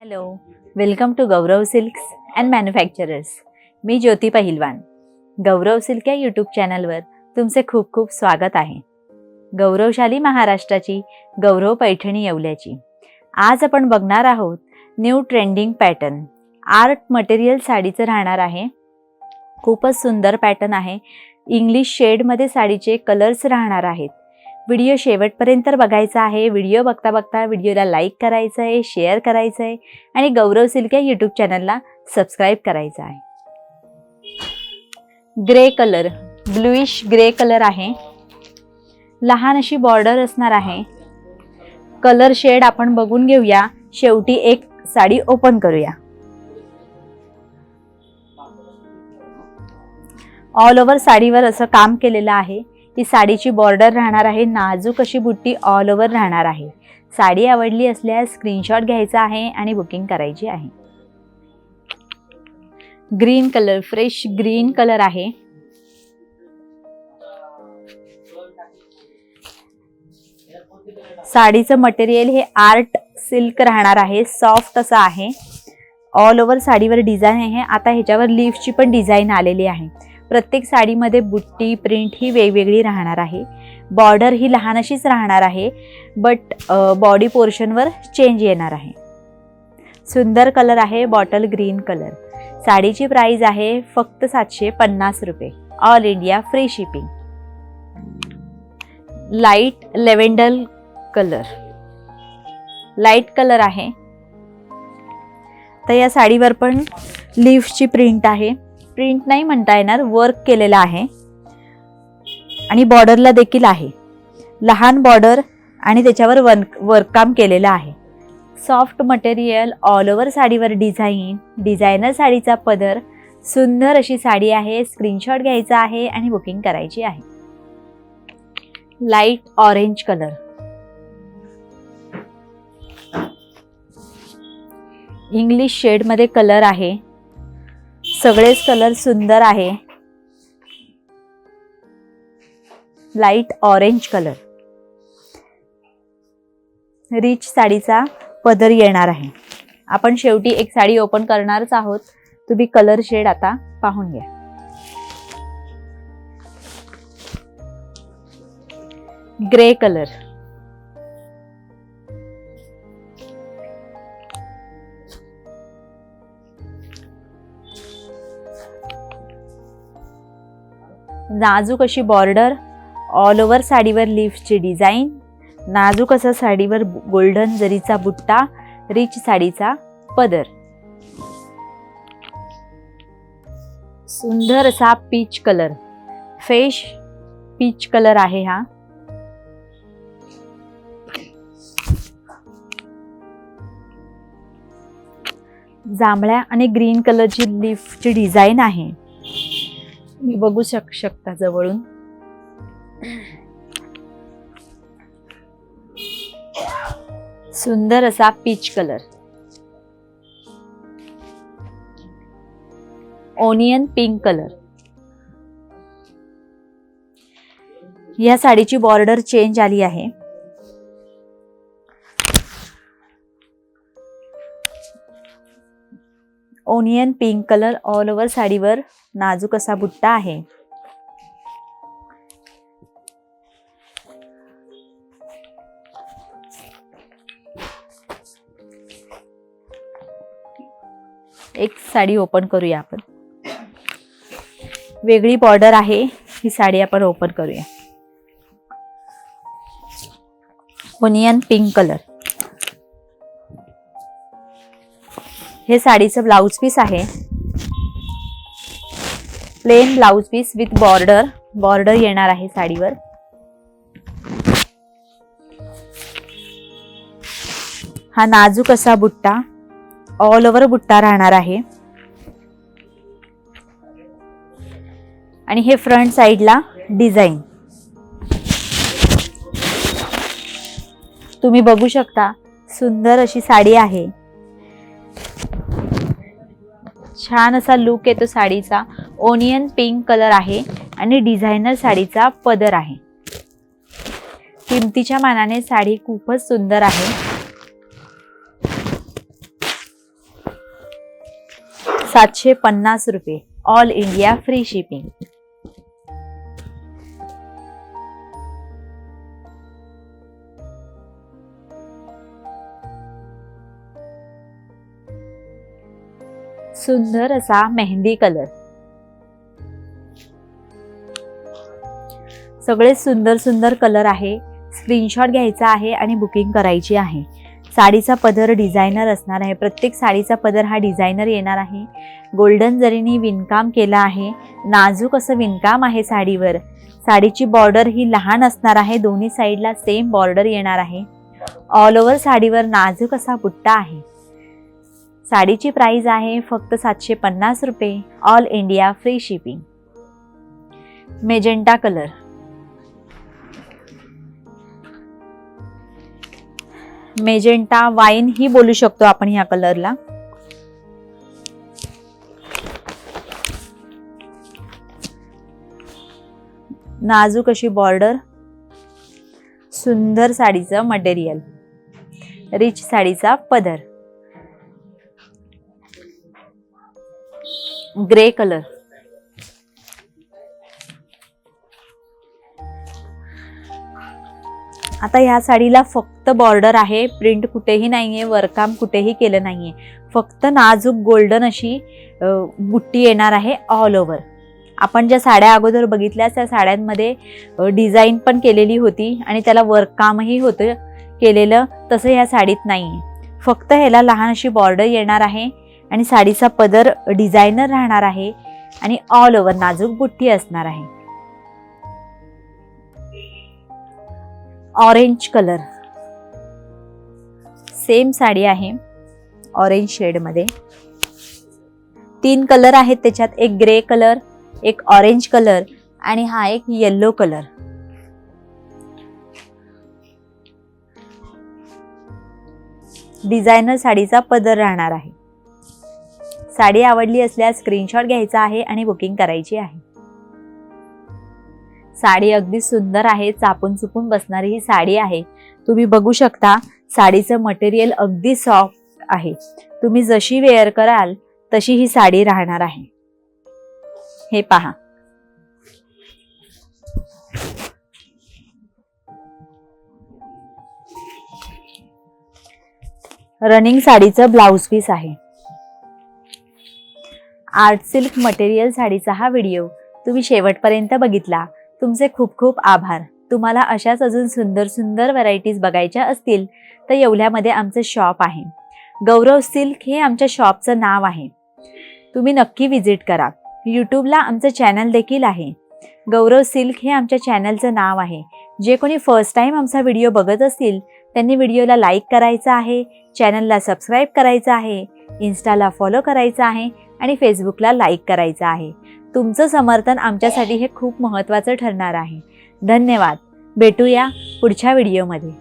Hello, welcome to Gaurav silks and manufacturers. मी Jyoti Pahilwan. Gaurav silk या YouTube चॅनलवर तुमचे खूप खूप स्वागत आहे. गौरवशाली महाराष्ट्राची गौरव पैठणी येवल्याची आज आपण बघणार आहोत new trending pattern. Art material साडीचं राहणार आहे. खूपच सुंदर पॅटर्न आहे. इंग्लिश शेडमध्ये साडीचे कलर्स राहणार आहेत. व्हिडिओ शेवटपर्यंत बघायचा आहे. व्हिडिओ बघता बघता व्हिडिओला लाईक करायचं आहे, शेअर करायचं आहे आणि गौरव सिल्क या यूट्यूब चॅनलला सबस्क्राईब करायचं आहे. Grey colour, bluish grey colour आहे. लहान अशी बॉर्डर असणार आहे. कलर शेड आपण बघून घेऊया. शेवटी एक साडी ओपन करूया. ऑल ओव्हर साडीवर असं काम केलेलं आहे. ही साडीची बॉर्डर राहणार आहे. नाजूक अशी बुट्टी ऑल ओव्हर राहणार आहे. साडी आवडली असल्यास स्क्रीनशॉट घ्यायचा आहे आणि बुकिंग करायची आहे. Green colour, fresh green colour आहे. साडीचं मटेरियल हे आर्ट सिल्क राहणार आहे. सॉफ्ट असं आहे. ऑल ओव्हर साडीवर डिझाईन आहे. आता ह्याच्यावर लीफची पण डिझाईन आलेली आहे. प्रत्येक साडीमध्ये बुट्टी प्रिंट ही वेगवेगळी राहणार आहे. बॉर्डर ही लहान अशीच राहणार आहे, बट बॉडी पोर्शनवर चेंज येणार आहे. सुंदर कलर आहे, बॉटल ग्रीन कलर. साडीची प्राइस आहे फक्त 750 रुपये. All India free shipping. Light lavender colour, light colour आहे. तर या साडीवर पण लीफची प्रिंट आहे. प्रिंट नाही म्हणता येणार, वर्क केलेला आहे आणि बॉर्डरला देखील आहे. लहान बॉर्डर आणि त्याच्यावर वर्क काम केलेलं आहे. सॉफ्ट मटेरियल, ऑल ओव्हर साडीवर डिझाईन, डिझायनर साडीचा पदर. सुंदर अशी साडी आहे. स्क्रीनशॉट घ्यायचा आहे आणि बुकिंग करायची आहे. लाईट ऑरेंज कलर, इंग्लिश शेडमध्ये कलर आहे. सगळेच कलर सुंदर आहे. Light orange colour. रिच साडीचा पदर येणार आहे. आपण शेवटी एक साडी ओपन करणारच आहोत. तुम्ही कलर शेड आता पाहून घ्या. ग्रे कलर, नाजूक अशी बॉर्डर, ऑल ओव्हर साडीवर लीफची डिझाईन, नाजूक असा साडीवर गोल्डन जरीचा बुट्टा, रिच साडीचा पदर. सुंदर असा peach colour, fresh peach colour आहे हा. जांभळ्या आणि ग्रीन कलरची लीफची डिझाईन आहे. मी बघू शकता जवळून. सुंदर असा peach colour. Onion pink colour. या साडीची बॉर्डर चेंज आली आहे. Onion pink colour. All over साडीवर नाजूक असा बुट्टा आहे. एक साडी ओपन करूया आपण. वेगळी बॉर्डर आहे. ही साडी आपण ओपन करूया. Onion pink colour. हे साडीचं ब्लाउज पीस आहे. Plain blouse piece with border. Border येणार आहे साडीवर. हा नाजूक असा बुट्टा, ऑल ओव्हर बुट्टा राहणार आहे. आणि हे फ्रंट साइडला डिझाईन तुम्ही बघू शकता. सुंदर अशी साडी आहे. छान असा लुक येतो साडीचा. ओनियन पिंक कलर आहे आणि डिझायनर साडीचा पदर आहे. किमतीच्या मानाने साडी खूपच सुंदर आहे. 750 रुपये, ऑल इंडिया फ्री शिपिंग. सुंदर असा मेहंदी कलर. सगळे सुंदर सुंदर कलर आहे. स्क्रीनशॉट घ्यायचा आहे आणि बुकिंग करायची आहे. साडीचा पदर डिझायनर असणार आहे. प्रत्येक साडीचा पदर हा डिझायनर येणार आहे. गोल्डन जरीनी विणकाम केलं आहे. नाजूक असं विणकाम आहे साडीवर. साडीची बॉर्डर ही लहान असणार आहे. दोन्ही साईडला सेम बॉर्डर येणार आहे. ऑल ओव्हर साडीवर नाजूक असा बुट्टा आहे. साडीची प्राइस आहे फक्त 750 रुपये, all India free shipping. Magenta colour. Magenta wine ही बोलू शकतो आपण ह्या कलरला. नाजूक अशी बॉर्डर. सुंदर साडीचं मटेरियल. रिच साडीचा पदर. Grey colour. आता ह्या साडीला फक्त बॉर्डर आहे. प्रिंट कुठेही नाहीये, वरकाम कुठेही केलं नाहीये. फक्त नाजूक गोल्डन अशी बुट्टी येणार आहे ऑल ओव्हर. आपण ज्या साड्या अगोदर बघितल्या त्या साड्यांमध्ये डिझाईन पण केलेली होती आणि त्याला वर्ककामही होतं केलेलं, तसं ह्या साडीत नाहीये. फक्त ह्याला लहान अशी बॉर्डर येणार आहे आणि साडीचा पदर डिझायनर राहणार आहे आणि ऑल ओव्हर नाजूक बुट्टी असणार आहे. Orange colour. सेम साडी आहे ऑरेंज शेड मध्ये. 3 कलर आहेत त्याच्यात. एक ग्रे कलर, एक ऑरेंज कलर आणि हा एक येलो कलर. डिझायनर साडीचा पदर राहणार आहे. साडी आवडली असल्यास स्क्रीनशॉट घ्यायचा आहे आणि बुकिंग करायची आहे. साडी अगदी सुंदर आहे. चापून चुपून बसणारी ही साडी आहे. तुम्ही बघू शकता साडीचं मटेरियल अगदी सॉफ्ट आहे. तुम्ही जशी वेअर कराल तशी ही साडी राहणार आहे. हे पहा. रनिंग साडीचं ब्लाउज पीस आहे. आर्ट सिल्क मटेरियल साडीचा हा व्हिडिओ तुम्ही शेवटपर्यंत बघितला. तुमचे खूप खूप आभार. तुम्हाला अशाच अजून सुंदर सुंदर व्हरायटीज बघायच्या असतील तर येवल्यामध्ये आमचं शॉप आहे. गौरव सिल्क हे आमच्या शॉपचं नाव आहे. तुम्ही नक्की विजिट करा. यूट्यूबला आमचं चॅनल देखील आहे. गौरव सिल्क हे आमच्या चॅनलचं नाव आहे. जे कोणी फर्स्ट टाइम आमचा व्हिडिओ बघत असतील त्यांनी व्हिडिओला लाईक करायचा आहे, चॅनलला सबस्क्राईब करायचं आहे, इन्स्टाला फॉलो करायचं आहे आणि फेसबुकला लाईक करायचं आहे. तुमचं समर्थन आमच्यासाठी हे खूप महत्त्वाचं ठरणार आहे. धन्यवाद. भेटूया पुढच्या व्हिडिओमध्ये.